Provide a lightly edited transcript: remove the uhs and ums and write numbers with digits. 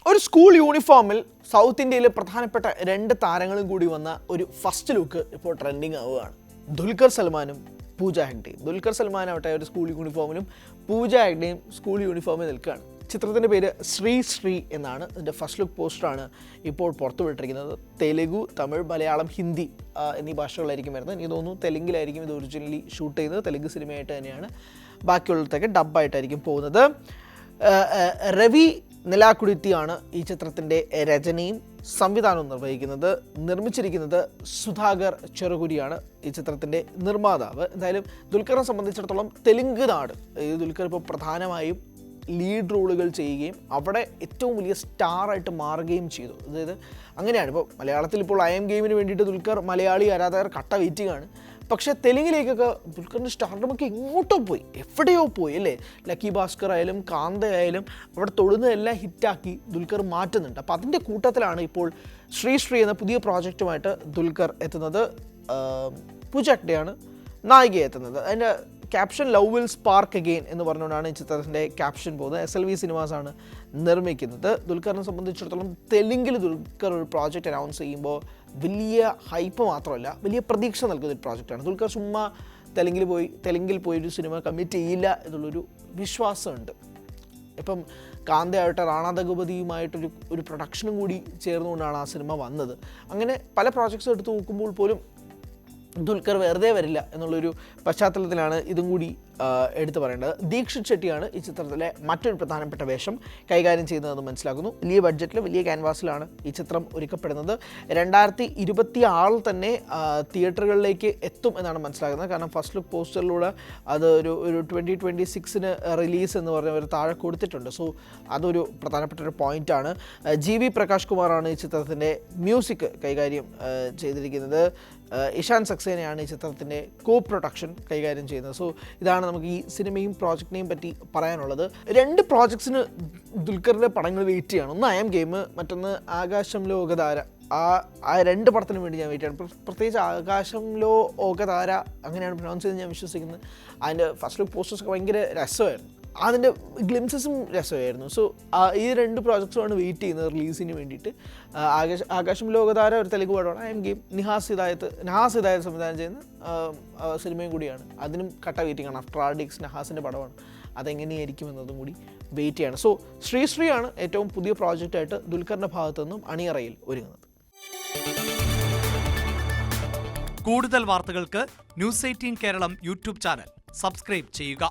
ഒരു school യൂണിഫോമിൽ south ഇന്ത്യയിലെ പ്രധാനപ്പെട്ട 2 താരങ്ങളും കൂടി വന്ന ഒരു ഫസ്റ്റ് ലുക്ക് ഇപ്പോൾ ട്രെൻഡിങ് ആവുകയാണ്. ദുൽഖർ സൽമാനും പൂജ ഹെഗ്ഡെയും. ദുൽഖർ സൽമാൻ ആവട്ടെ ഒരു സ്കൂൾ യൂണിഫോമിലും പൂജ ഹെഗ്ഡെയും സ്കൂൾ യൂണിഫോമിൽ നിൽക്കുകയാണ്. ചിത്രത്തിൻ്റെ പേര് ശ്രീ എന്നാണ്. ഇതിൻ്റെ ഫസ്റ്റ് ലുക്ക് പോസ്റ്ററാണ് ഇപ്പോൾ പുറത്തുവിട്ടിരിക്കുന്നത്. തെലുഗു, തമിഴ്, മലയാളം, ഹിന്ദി എന്നീ ഭാഷകളായിരിക്കും വരുന്നത്. എനിക്ക് തോന്നുന്നു തെലുങ്കിലായിരിക്കും ഇത് ഒറിജിനലി ഷൂട്ട് ചെയ്യുന്നത്. തെലുങ്ക് സിനിമയായിട്ട് തന്നെയാണ്. ബാക്കിയുള്ളതൊക്കെ ഡബ്ബായിട്ടായിരിക്കും പോകുന്നത്. രവി നിലാക്കുടിത്തിയാണ് ഈ ചിത്രത്തിൻ്റെ രചനയും സംവിധാനവും നിർവഹിക്കുന്നത്. നിർമ്മിച്ചിരിക്കുന്നത് സുധാകർ ചെറുകുരിയാണ് ഈ ചിത്രത്തിൻ്റെ നിർമ്മാതാവ്. എന്തായാലും ദുൽഖറിനെ സംബന്ധിച്ചിടത്തോളം തെലുങ്ക് നാട്, ദുൽഖർ ഇപ്പോൾ പ്രധാനമായും ലീഡ് റോളുകൾ ചെയ്യുകയും അവിടെ ഏറ്റവും വലിയ സ്റ്റാറായിട്ട് മാറുകയും ചെയ്തു. അതായത് അങ്ങനെയാണ്. ഇപ്പോൾ മലയാളത്തിൽ ഇപ്പോൾ ഐ എം ഗെയിമിന് വേണ്ടിയിട്ട് ദുൽഖർ മലയാളി ആരാധകർ കട്ട വെയിറ്റിംഗ് ആണ്. പക്ഷേ തെലുങ്കിലേക്കൊക്കെ ദുൽഖറിൻ്റെ സ്റ്റാർഡമൊക്കെ എങ്ങോട്ടോ പോയി, എവിടെയോ പോയി അല്ലേ. ലക്കി ഭാസ്കർ ആയാലും കാന്ത ആയാലും അവിടെ തൊടുന്നതെല്ലാം ഹിറ്റാക്കി ദുൽഖർ മാറ്റുന്നുണ്ട്. അപ്പോൾ അതിൻ്റെ കൂട്ടത്തിലാണ് ഇപ്പോൾ ശ്രീ എന്ന പുതിയ പ്രോജക്റ്റുമായിട്ട് ദുൽഖർ എത്തുന്നത്. പൂജ ഹെഗ്ഡെയാണ് നായിക എത്തുന്നത്. അതിൻ്റെ caption love will spark again എന്ന് പറഞ്ഞുകൊണ്ടാണ് ഈ ചിത്രത്തിൻ്റെ ക്യാപ്ഷൻ പോകുന്നത്. SLV സിനിമാസാണ് നിർമ്മിക്കുന്നത്. ദുൽഖറിനെ സംബന്ധിച്ചിടത്തോളം തെലുങ്കിൽ ദുൽഖർ ഒരു പ്രോജക്റ്റ് അനൗൺസ് ചെയ്യുമ്പോൾ വലിയ ഹൈപ്പ് മാത്രമല്ല, വലിയ പ്രതീക്ഷ നൽകുന്ന ഒരു പ്രോജക്റ്റാണ്. ദുൽഖർ ചുമ്മാ തെലുങ്കിൽ പോയി ഒരു സിനിമ കമ്മിറ്റ് ചെയ്യില്ല എന്നുള്ളൊരു വിശ്വാസമുണ്ട്. ഇപ്പം കാന്തയാവട്ടെ റാണാ ദഗുപതിയുമായിട്ടൊരു പ്രൊഡക്ഷനും കൂടി ചേർന്നുകൊണ്ടാണ് ആ സിനിമ വന്നത്. അങ്ങനെ പല പ്രോജക്ട്സ് എടുത്ത് നോക്കുമ്പോൾ പോലും ദുൽഖർ വെറുതെ വരില്ല എന്നുള്ളൊരു പശ്ചാത്തലത്തിലാണ് ഇതും കൂടി എടുത്തു പറയേണ്ടത്. ദീക്ഷിത് ഷെട്ടിയാണ് ഈ ചിത്രത്തിലെ മറ്റൊരു പ്രധാനപ്പെട്ട വേഷം കൈകാര്യം ചെയ്യുന്നതെന്ന് മനസ്സിലാക്കുന്നു. വലിയ ബഡ്ജറ്റിൽ വലിയ ക്യാൻവാസിലാണ് ഈ ചിത്രം ഒരുക്കപ്പെടുന്നത്. 2026 തന്നെ തിയേറ്ററുകളിലേക്ക് എത്തും എന്നാണ് മനസ്സിലാക്കുന്നത്. കാരണം ഫസ്റ്റ് ലുക്ക് പോസ്റ്ററിലൂടെ അത് ഒരു 2026 റിലീസ് എന്ന് പറഞ്ഞ ഒരു താഴെ കൊടുത്തിട്ടുണ്ട്. സോ അതൊരു പ്രധാനപ്പെട്ട ഒരു പോയിൻ്റാണ്. GB പ്രകാശ് കുമാറാണ് ഈ ചിത്രത്തിൻ്റെ മ്യൂസിക് കൈകാര്യം ചെയ്തിരിക്കുന്നത്. ഇഷാൻ സക്സേനയാണ് ഈ ചിത്രത്തിൻ്റെ കോ പ്രൊഡക്ഷൻ കൈകാര്യം ചെയ്യുന്നത്. സോ ഇതാണ് നമുക്ക് ഈ സിനിമയും പ്രോജക്റ്റിനെയും പറ്റി പറയാനുള്ളത്. 2 പ്രോജക്ട്സിന് ദുൽഖറിൻ്റെ പടങ്ങൾ വെയിറ്റ് ചെയ്യണം. ഒന്ന് ഐ എം ഗെയിം, മറ്റൊന്ന് ആകാശം ലോകധാര. ആ 2 പടത്തിനും വേണ്ടി ഞാൻ വെയിറ്റ് ചെയ്യണം. പ്രത്യേകിച്ച് ആകാശം ലോകധാര അങ്ങനെയാണ് പ്രൊനൗൺസ് ചെയ്ത് ഞാൻ വിശ്വസിക്കുന്നത്. അതിൻ്റെ ഫസ്റ്റ് ലുക്ക് പോസ്റ്റേഴ്സൊക്കെ ഭയങ്കര രസമായിരുന്നു. അതിൻ്റെ ഗ്ലിംസസും രസമായിരുന്നു. സോ ഈ 2 പ്രോജക്ട്സുമാണ് വെയിറ്റ് ചെയ്യുന്നത് റിലീസിന് വേണ്ടിയിട്ട്. ആകാശം ലോകധാര ഒരു തെലുങ്ക് പടമാണ്. ഐ എം ഗെയിം നഹാസ് ഹിദായത്ത് സംവിധാനം ചെയ്യുന്ന സിനിമയും കൂടിയാണ്. അതിനും കട്ട വെയിറ്റിംഗ് ആണ്. ആഫ്റ്റർ ആർഡിക്സ് നഹാസിൻ്റെ പടമാണ്. അതെങ്ങനെയായിരിക്കും എന്നതും കൂടി വെയിറ്റ് ചെയ്യാണ്. സോ ശ്രീയാണ് ഏറ്റവും പുതിയ പ്രോജക്റ്റായിട്ട് ദുൽഖറിൻ്റെ ഭാഗത്തു നിന്നും അണിയറയിൽ ഒരുങ്ങുന്നത്. കൂടുതൽ വാർത്തകൾക്ക് News 18 Keralam YouTube channel subscribe ചെയ്യുക.